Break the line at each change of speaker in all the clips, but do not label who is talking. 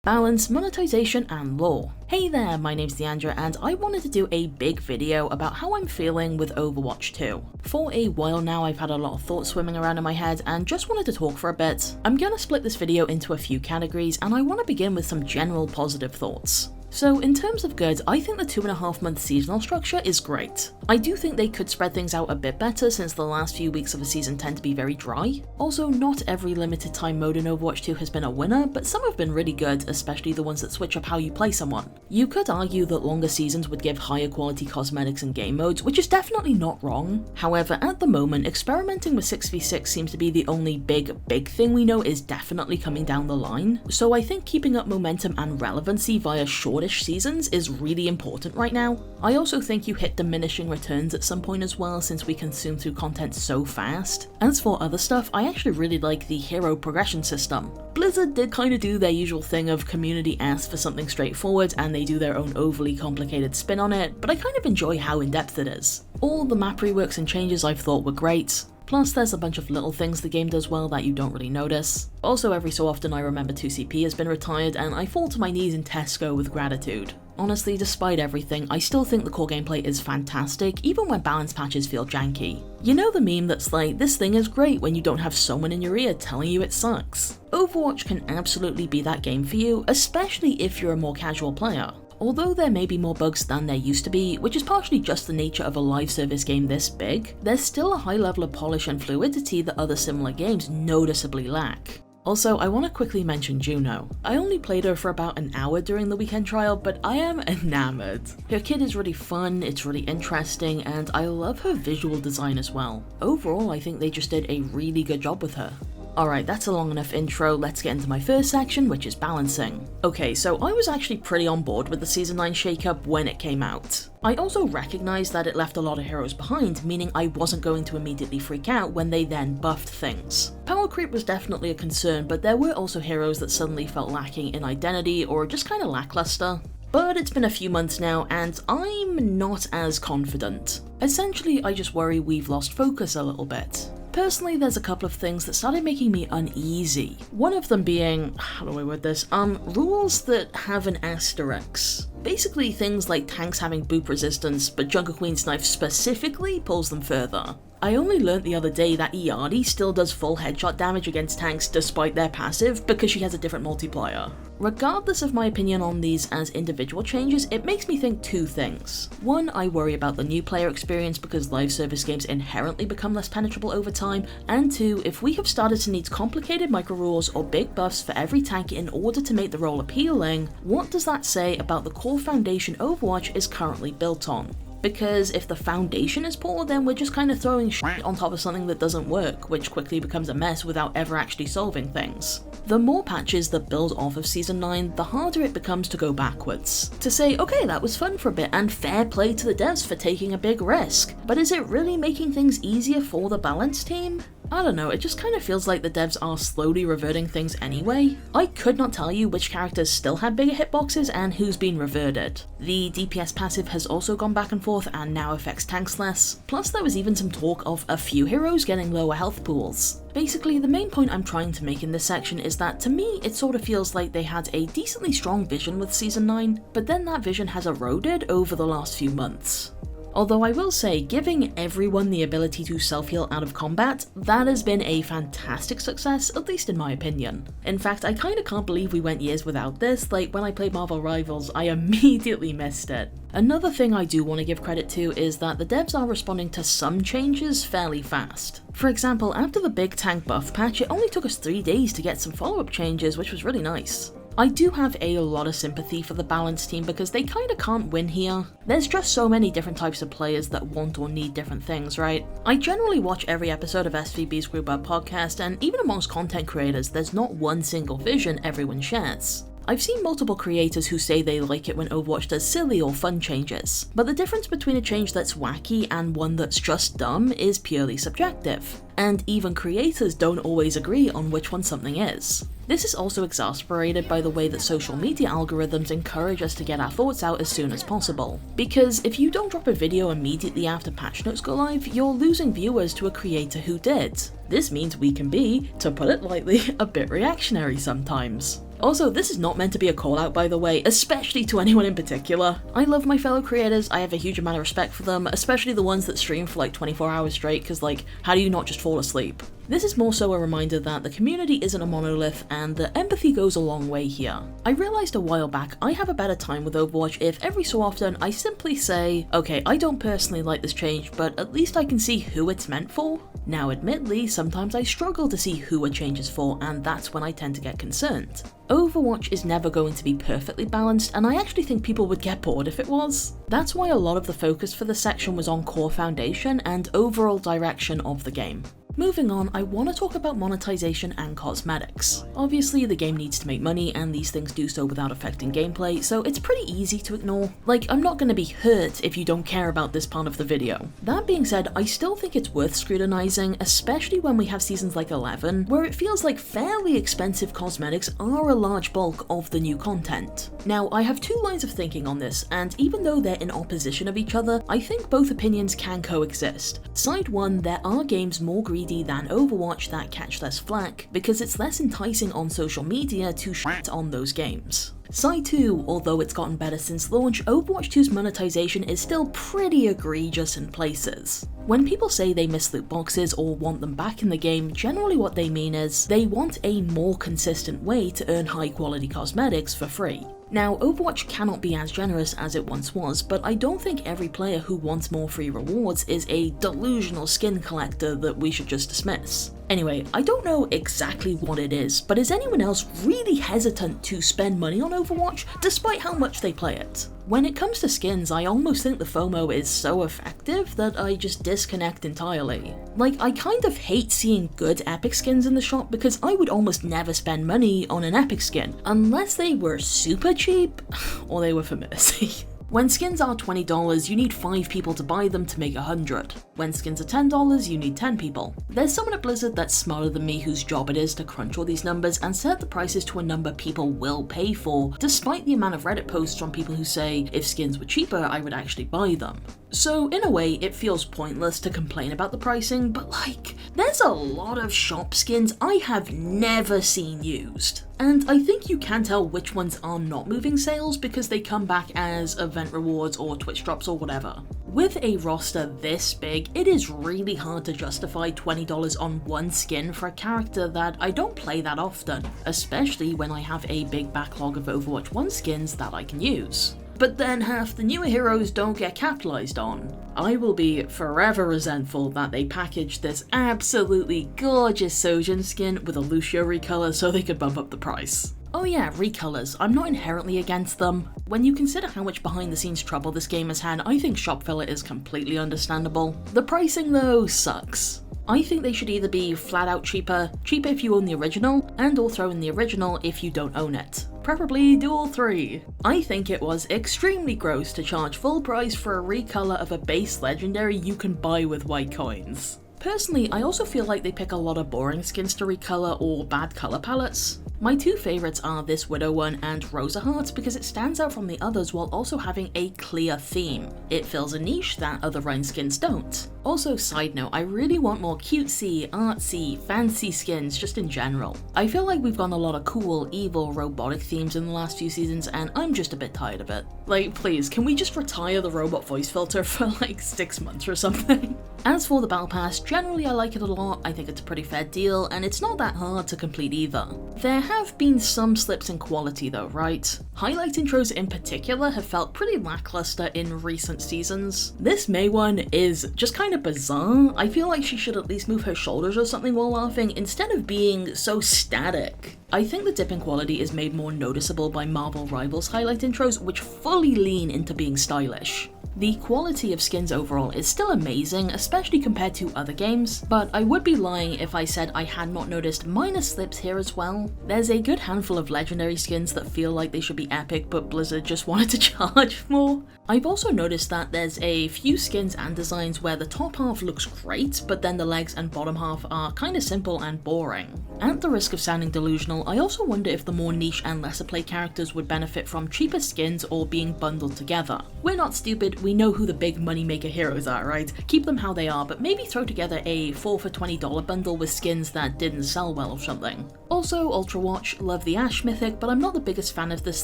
Balance, monetization, and lore. Hey there, my name's Niandra, and I wanted to do a big video about how I'm feeling with Overwatch 2. For a while now, I've had a lot of thoughts swimming around in my head and just wanted to talk for a bit. I'm gonna split this video into a few categories, and I want to begin with some general positive thoughts. So in terms of good, I think the 2.5 month seasonal structure is great. I do think they could spread things out a bit better since the last few weeks of a season tend to be very dry. Also, not every limited time mode in Overwatch 2 has been a winner, but some have been really good, especially the ones that switch up how you play someone. You could argue that longer seasons would give higher quality cosmetics and game modes, which is definitely not wrong. However, at the moment, experimenting with 6v6 seems to be the only big thing we know is definitely coming down the line. So I think keeping up momentum and relevancy via shortish seasons is really important right now. I also think you hit diminishing returns at some point as well, since we consume through content so fast. As for other stuff, I actually really like the hero progression system. Blizzard did kind of do their usual thing of community asks for something straightforward and they do their own overly complicated spin on it, but I kind of enjoy how in-depth it is. All the map reworks and changes I've thought were great. Plus, there's a bunch of little things the game does well that you don't really notice. Also, every so often I remember 2CP has been retired and I fall to my knees in Tesco with gratitude. Honestly, despite everything, I still think the core gameplay is fantastic, even when balance patches feel janky. You know the meme that's like, this thing is great when you don't have someone in your ear telling you it sucks? Overwatch can absolutely be that game for you, especially if you're a more casual player. Although there may be more bugs than there used to be, which is partially just the nature of a live service game this big, there's still a high level of polish and fluidity that other similar games noticeably lack. Also, I want to quickly mention Juno. I only played her for about an hour during the weekend trial, but I am enamored. Her kit is really fun, it's really interesting, and I love her visual design as well. Overall, I think they just did a really good job with her. Alright, that's a long enough intro, let's get into my first section, which is balancing. Okay, so I was actually pretty on board with the Season 9 shakeup when it came out. I also recognised that it left a lot of heroes behind, meaning I wasn't going to immediately freak out when they then buffed things. Power creep was definitely a concern, but there were also heroes that suddenly felt lacking in identity or just kinda lackluster. But it's been a few months now, and I'm not as confident. Essentially, I just worry we've lost focus a little bit. Personally, there's a couple of things that started making me uneasy. One of them being, how do I word this, rules that have an asterisk. Basically things like tanks having boop resistance, but Jungle Queen's knife specifically pulls them further. I only learnt the other day that Iardi still does full headshot damage against tanks despite their passive because she has a different multiplier. Regardless of my opinion on these as individual changes, it makes me think two things. One, I worry about the new player experience because live service games inherently become less penetrable over time, and two, if we have started to need complicated micro rules or big buffs for every tank in order to make the role appealing, what does that say about the core foundation Overwatch is currently built on? Because if the foundation is poor, then we're just kind of throwing shit on top of something that doesn't work, which quickly becomes a mess without ever actually solving things. The more patches that build off of Season 9, the harder it becomes to go backwards. To say, okay, that was fun for a bit, and fair play to the devs for taking a big risk, but is it really making things easier for the balance team? I don't know, it just kind of feels like the devs are slowly reverting things anyway. I could not tell you which characters still had bigger hitboxes and who's been reverted. The DPS passive has also gone back and forth and now affects tanks less. Plus there was even some talk of a few heroes getting lower health pools. Basically, the main point I'm trying to make in this section is that to me, it sort of feels like they had a decently strong vision with Season 9, but then that vision has eroded over the last few months. Although I will say, giving everyone the ability to self-heal out of combat, that has been a fantastic success, at least in my opinion. In fact, I kinda can't believe we went years without this, like when I played Marvel Rivals, I immediately missed it. Another thing I do want to give credit to is that the devs are responding to some changes fairly fast. For example, after the big tank buff patch, it only took us 3 days to get some follow-up changes, which was really nice. I do have a lot of sympathy for the balance team because they kinda can't win here. There's just so many different types of players that want or need different things, right? I generally watch every episode of SVB's Group Up podcast, and even amongst content creators, there's not one single vision everyone shares. I've seen multiple creators who say they like it when Overwatch does silly or fun changes, but the difference between a change that's wacky and one that's just dumb is purely subjective, and even creators don't always agree on which one something is. This is also exacerbated by the way that social media algorithms encourage us to get our thoughts out as soon as possible. Because if you don't drop a video immediately after patch notes go live, you're losing viewers to a creator who did. This means we can be, to put it lightly, a bit reactionary sometimes. Also, this is not meant to be a call out, by the way, especially to anyone in particular. I love my fellow creators, I have a huge amount of respect for them, especially the ones that stream for like 24 hours straight, because like, how do you not just fall asleep? This is more so a reminder that the community isn't a monolith and that empathy goes a long way here. I realized a while back I have a better time with Overwatch if every so often I simply say, okay, I don't personally like this change, but at least I can see who it's meant for. Now admittedly, sometimes I struggle to see who a change is for, and that's when I tend to get concerned. Overwatch is never going to be perfectly balanced, and I actually think people would get bored if it was. That's why a lot of the focus for this section was on core foundation and overall direction of the game. Moving on, I want to talk about monetization and cosmetics. Obviously, the game needs to make money, and these things do so without affecting gameplay, so it's pretty easy to ignore. Like, I'm not going to be hurt if you don't care about this part of the video. That being said, I still think it's worth scrutinizing, especially when we have seasons like 11, where it feels like fairly expensive cosmetics are a large bulk of the new content. Now, I have two lines of thinking on this, and even though they're in opposition of each other, I think both opinions can coexist. Side one, there are games more greedy than Overwatch that catch less flack, because it's less enticing on social media to shit on those games. Side 2, although it's gotten better since launch, Overwatch 2's monetization is still pretty egregious in places. When people say they miss loot boxes or want them back in the game, generally what they mean is they want a more consistent way to earn high quality cosmetics for free. Now, Overwatch cannot be as generous as it once was, but I don't think every player who wants more free rewards is a delusional skin collector that we should just dismiss. Anyway, I don't know exactly what it is, but is anyone else really hesitant to spend money on Overwatch, despite how much they play it? When it comes to skins, I almost think the FOMO is so effective that I just disconnect entirely. Like, I kind of hate seeing good epic skins in the shop because I would almost never spend money on an epic skin, unless they were super cheap, or they were for mercy. When skins are $20, you need 5 people to buy them to make 100. When skins are $10, you need 10 people. There's someone at Blizzard that's smarter than me whose job it is to crunch all these numbers and set the prices to a number people will pay for, despite the amount of Reddit posts from people who say, if skins were cheaper, I would actually buy them. So in a way, it feels pointless to complain about the pricing, but like, there's a lot of shop skins I have never seen used. And I think you can tell which ones are not moving sales because they come back as event rewards or Twitch drops or whatever. With a roster this big, it is really hard to justify $20 on one skin for a character that I don't play that often, especially when I have a big backlog of Overwatch 1 skins that I can use. But then half the newer heroes don't get capitalized on. I will be forever resentful that they packaged this absolutely gorgeous Sojin skin with a Lucio recolor so they could bump up the price. Oh yeah, recolors, I'm not inherently against them. When you consider how much behind the scenes trouble this game has had, I think shop filler is completely understandable. The pricing though sucks. I think they should either be flat out cheaper if you own the original, and or throw in the original if you don't own it. Preferably do all three. I think it was extremely gross to charge full price for a recolor of a base legendary you can buy with white coins. Personally, I also feel like they pick a lot of boring skins to recolor or bad color palettes. My two favorites are this Widow one and Rosa Heart because it stands out from the others while also having a clear theme. It fills a niche that other Rhine skins don't. Also, side note, I really want more cutesy, artsy, fancy skins just in general. I feel like we've gotten a lot of cool, evil, robotic themes in the last few seasons and I'm just a bit tired of it. Like, please, can we just retire the robot voice filter for like 6 months or something? As for the Battle Pass, generally I like it a lot, I think it's a pretty fair deal, and it's not that hard to complete either. There have been some slips in quality though, right? Highlight intros in particular have felt pretty lackluster in recent seasons. This May one is just kind of bizarre. I feel like she should at least move her shoulders or something while laughing instead of being so static. I think the dip in quality is made more noticeable by Marvel Rivals highlight intros, which fully lean into being stylish. The quality of skins overall is still amazing, especially compared to other games, but I would be lying if I said I had not noticed minor slips here as well. There's a good handful of legendary skins that feel like they should be epic, but Blizzard just wanted to charge more. I've also noticed that there's a few skins and designs where the top half looks great, but then the legs and bottom half are kinda simple and boring. At the risk of sounding delusional, I also wonder if the more niche and lesser played characters would benefit from cheaper skins or being bundled together. We're not stupid, we know who the big moneymaker heroes are, right? Keep them how they are, but maybe throw together a 4 for $20 bundle with skins that didn't sell well or something. Also, Ultrawatch, love the Ashe mythic, but I'm not the biggest fan of this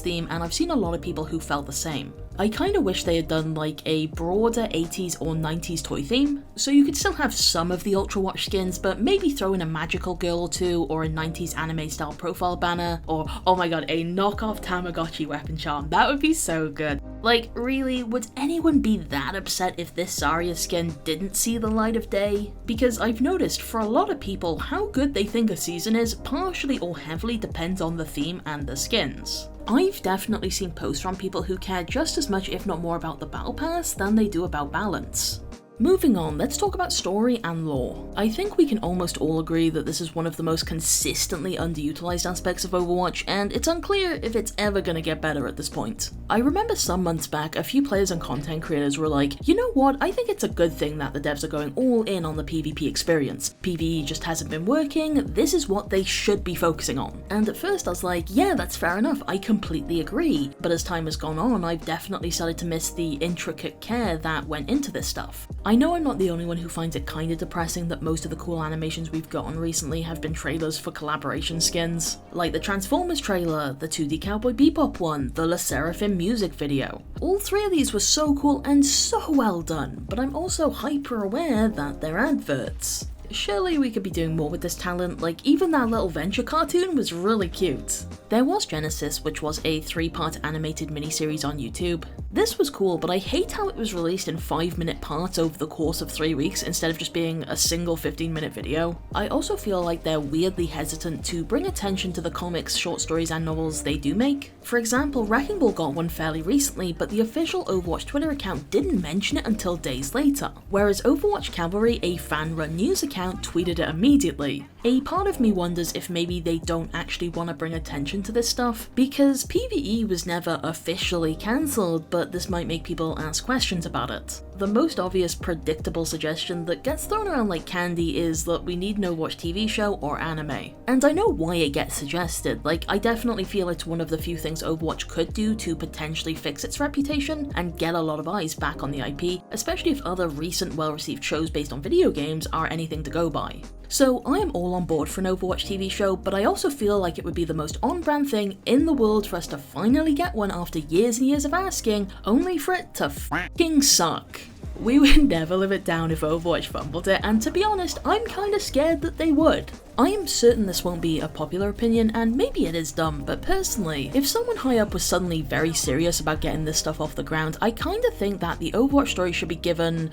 theme and I've seen a lot of people who felt the same. I kinda wish they had done like a broader 80s or 90s toy theme, so you could still have some of the Ultrawatch skins, but maybe throw in a magical girl or two, or a 90s anime style profile banner, or oh my god, a knockoff Tamagotchi weapon charm. That would be so good. Like, really, would anyone be that upset if this Zarya skin didn't see the light of day? Because I've noticed for a lot of people, how good they think a season is partially or heavily depends on the theme and the skins. I've definitely seen posts from people who care just as much, if not more, about the battle pass than they do about balance. Moving on, let's talk about story and lore. I think we can almost all agree that this is one of the most consistently underutilized aspects of Overwatch, and it's unclear if it's ever gonna get better at this point. I remember some months back, a few players and content creators were like, you know what, I think it's a good thing that the devs are going all in on the PvP experience. PvE just hasn't been working, this is what they should be focusing on. And at first I was like, yeah, that's fair enough, I completely agree. But as time has gone on, I've definitely started to miss the intricate care that went into this stuff. I know I'm not the only one who finds it kinda depressing that most of the cool animations we've gotten recently have been trailers for collaboration skins. Like the Transformers trailer, the 2D Cowboy Bebop one, the Le Seraphim music video. All three of these were so cool and so well done, but I'm also hyper aware that they're adverts. Surely we could be doing more with this talent, like even that little Venture cartoon was really cute. There was Genesis, which was a 3-part animated miniseries on YouTube. This was cool, but I hate how it was released in 5-minute parts over the course of 3 weeks instead of just being a single 15-minute video. I also feel like they're weirdly hesitant to bring attention to the comics, short stories, and novels they do make. For example, Wrecking Ball got one fairly recently, but the official Overwatch Twitter account didn't mention it until days later, whereas Overwatch Cavalry, a fan-run news account, tweeted it immediately. A part of me wonders if maybe they don't actually want to bring attention to this stuff, because PvE was never officially cancelled, but this might make people ask questions about it. The most obvious predictable suggestion that gets thrown around like candy is that we need an Overwatch TV show or anime. And I know why it gets suggested, like I definitely feel it's one of the few things Overwatch could do to potentially fix its reputation and get a lot of eyes back on the IP, especially if other recent well-received shows based on video games are anything to go by. So I am all on board for an Overwatch TV show, but I also feel like it would be the most on-brand thing in the world for us to finally get one after years and years of asking, only for it to f***ing suck. We would never live it down if Overwatch fumbled it, and to be honest, I'm kinda scared that they would. I am certain this won't be a popular opinion, and maybe it is dumb, but personally, if someone high up was suddenly very serious about getting this stuff off the ground, I kinda think that the Overwatch story should be given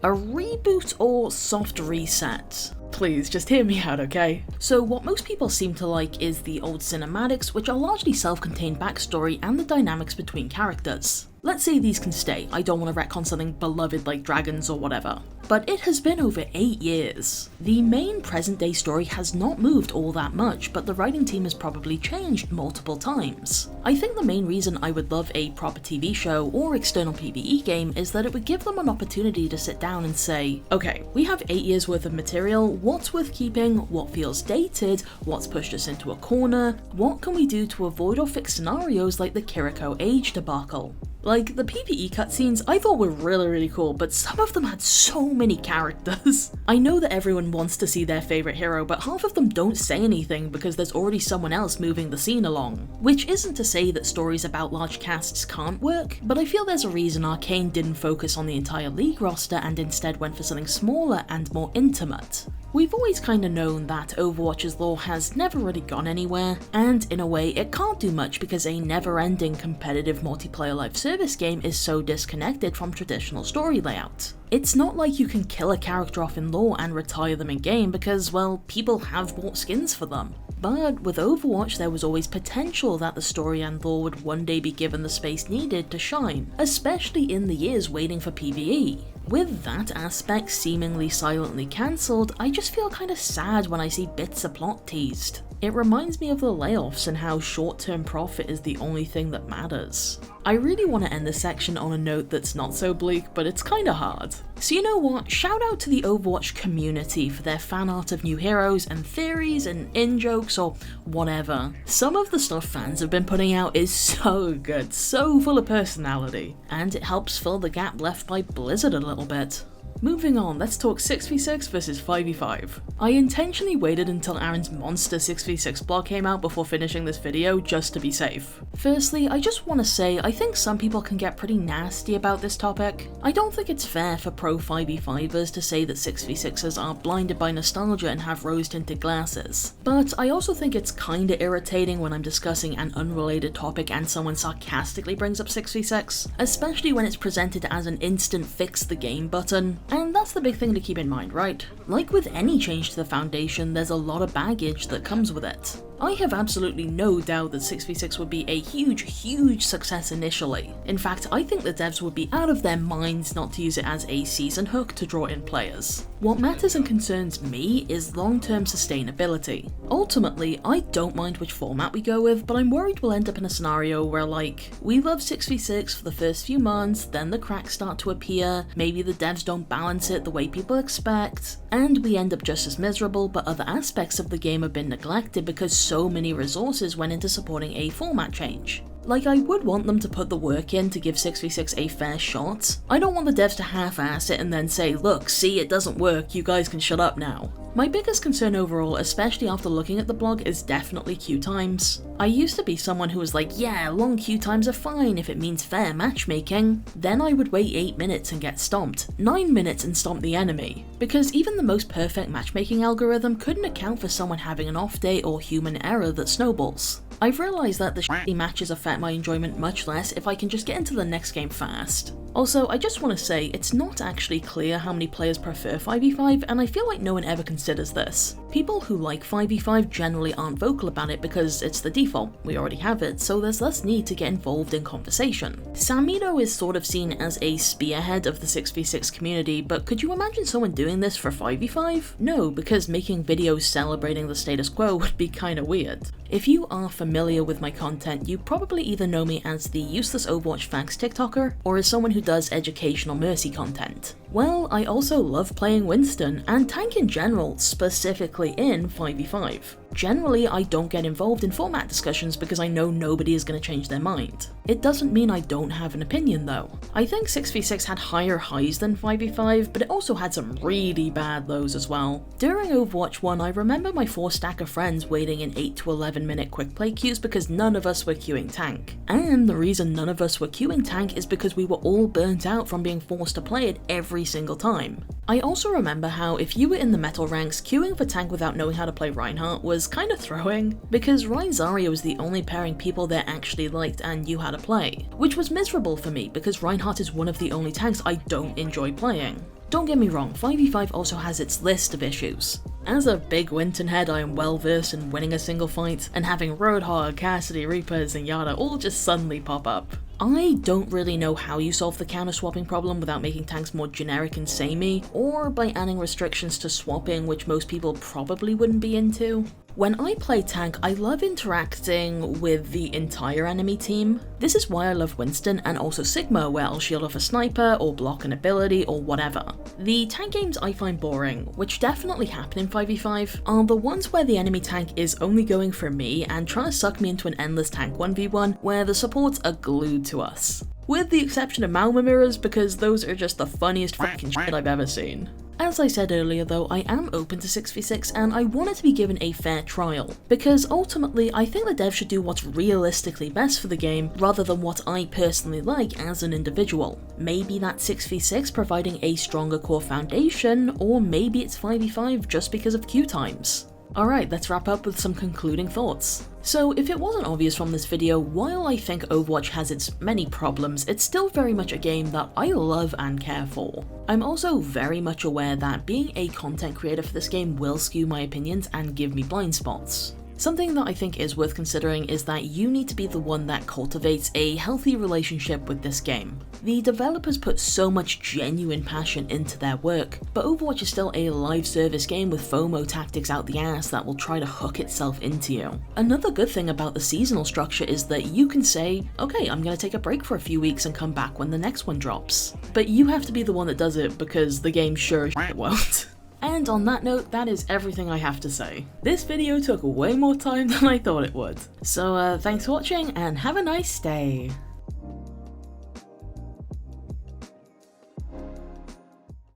a reboot or soft reset. Please, just hear me out, okay? So what most people seem to like is the old cinematics, which are largely self-contained backstory and the dynamics between characters. Let's say these can stay, I don't want to retcon something beloved like dragons or whatever. But it has been over 8 years. The main present-day story has not moved all that much, but the writing team has probably changed multiple times. I think the main reason I would love a proper TV show or external PvE game is that it would give them an opportunity to sit down and say, okay, we have 8 years worth of material, what's worth keeping, what feels dated, what's pushed us into a corner, what can we do to avoid or fix scenarios like the Kiriko Age debacle. Like, the PvE cutscenes I thought were really cool, but some of them had so many characters. I know that everyone wants to see their favourite hero, but half of them don't say anything because there's already someone else moving the scene along. Which isn't to say that stories about large casts can't work, but I feel there's a reason Arcane didn't focus on the entire League roster and instead went for something smaller and more intimate. We've always kinda known that Overwatch's lore has never really gone anywhere, and in a way it can't do much because a never-ending competitive multiplayer live service game is so disconnected from traditional story layout. It's not like you can kill a character off in lore and retire them in game because, well, people have bought skins for them. But with Overwatch there was always potential that the story and lore would one day be given the space needed to shine, especially in the years waiting for PvE. With that aspect seemingly silently cancelled, I just feel kinda sad when I see bits of plot teased. It reminds me of the layoffs and how short-term profit is the only thing that matters. I really want to end this section on a note that's not so bleak, but it's kinda hard. So you know what, shout out to the Overwatch community for their fan art of new heroes and theories and in-jokes or whatever. Some of the stuff fans have been putting out is so good, so full of personality, and it helps fill the gap left by Blizzard a little bit. Moving on, let's talk 6v6 versus 5v5. I intentionally waited until Aaron's monster 6v6 blog came out before finishing this video just to be safe. Firstly, I just want to say I think some people can get pretty nasty about this topic. I don't think it's fair for pro 5v5ers to say that 6v6ers are blinded by nostalgia and have rose-tinted glasses. But I also think it's kinda irritating when I'm discussing an unrelated topic and someone sarcastically brings up 6v6, especially when it's presented as an instant fix the game button. And that's the big thing to keep in mind, right? Like with any change to the foundation, there's a lot of baggage that comes with it. I have absolutely no doubt that 6v6 would be a huge success initially. In fact, I think the devs would be out of their minds not to use it as a season hook to draw in players. What matters and concerns me is long-term sustainability. Ultimately, I don't mind which format we go with, but I'm worried we'll end up in a scenario where like, we love 6v6 for the first few months, then the cracks start to appear, maybe the devs don't balance it the way people expect, and we end up just as miserable, but other aspects of the game have been neglected because so many resources went into supporting a format change. Like, I would want them to put the work in to give 6v6 a fair shot. I don't want the devs to half-ass it and then say, look, see, it doesn't work, you guys can shut up now. My biggest concern overall, especially after looking at the blog, is definitely queue times. I used to be someone who was like, yeah, long queue times are fine if it means fair matchmaking. Then I would wait 8 minutes and get stomped, 9 minutes and stomp the enemy. Because even the most perfect matchmaking algorithm couldn't account for someone having an off day or human error that snowballs. I've realised that the shitty matches affect my enjoyment much less if I can just get into the next game fast. Also, I just want to say, it's not actually clear how many players prefer 5v5, and I feel like no one ever considers this. People who like 5v5 generally aren't vocal about it because it's the default, we already have it, so there's less need to get involved in conversation. Samido is sort of seen as a spearhead of the 6v6 community, but could you imagine someone doing this for 5v5? No, because making videos celebrating the status quo would be kinda weird. If you are familiar with my content, you probably either know me as the useless Overwatch facts TikToker, or as someone who does educational Mercy content. Well, I also love playing Winston, and tank in general, specifically in 5v5. Generally, I don't get involved in format discussions because I know nobody is going to change their mind. It doesn't mean I don't have an opinion though. I think 6v6 had higher highs than 5v5, but it also had some really bad lows as well. During Overwatch 1, I remember my 4 stack of friends waiting in 8 to 11 minute quick play queues because none of us were queuing tank. And the reason none of us were queuing tank is because we were all burnt out from being forced to play it every single time. I also remember how if you were in the metal ranks, queuing for tank without knowing how to play Reinhardt was kind of throwing, because Ryan Zarya was the only pairing people there actually liked and knew how to play, which was miserable for me because Reinhardt is one of the only tanks I don't enjoy playing. Don't get me wrong, 5v5 also has its list of issues. As a big Winton head, I am well versed in winning a single fight, and having Roadhog, Cassidy, Reapers, and Yada all just suddenly pop up. I don't really know how you solve the counter swapping problem without making tanks more generic and samey, or by adding restrictions to swapping which most people probably wouldn't be into. When I play tank, I love interacting with the entire enemy team. This is why I love Winston and also Sigma, where I'll shield off a sniper or block an ability or whatever. The tank games I find boring, which definitely happen in 5v5, are the ones where the enemy tank is only going for me and trying to suck me into an endless tank 1v1 where the supports are glued to us. With the exception of Malma mirrors, because those are just the funniest freaking shit I've ever seen. As I said earlier though, I am open to 6v6 and I want it to be given a fair trial, because ultimately I think the devs should do what's realistically best for the game rather than what I personally like as an individual. Maybe that's 6v6 providing a stronger core foundation, or maybe it's 5v5 just because of queue times. Alright, let's wrap up with some concluding thoughts. So if it wasn't obvious from this video, while I think Overwatch has its many problems, it's still very much a game that I love and care for. I'm also very much aware that being a content creator for this game will skew my opinions and give me blind spots. Something that I think is worth considering is that you need to be the one that cultivates a healthy relationship with this game. The developers put so much genuine passion into their work, but Overwatch is still a live service game with FOMO tactics out the ass that will try to hook itself into you. Another good thing about the seasonal structure is that you can say, okay, I'm gonna take a break for a few weeks and come back when the next one drops. But you have to be the one that does it because the game sure as shit won't. And on that note, that is everything I have to say. This video took way more time than I thought it would. So thanks for watching and have a nice day.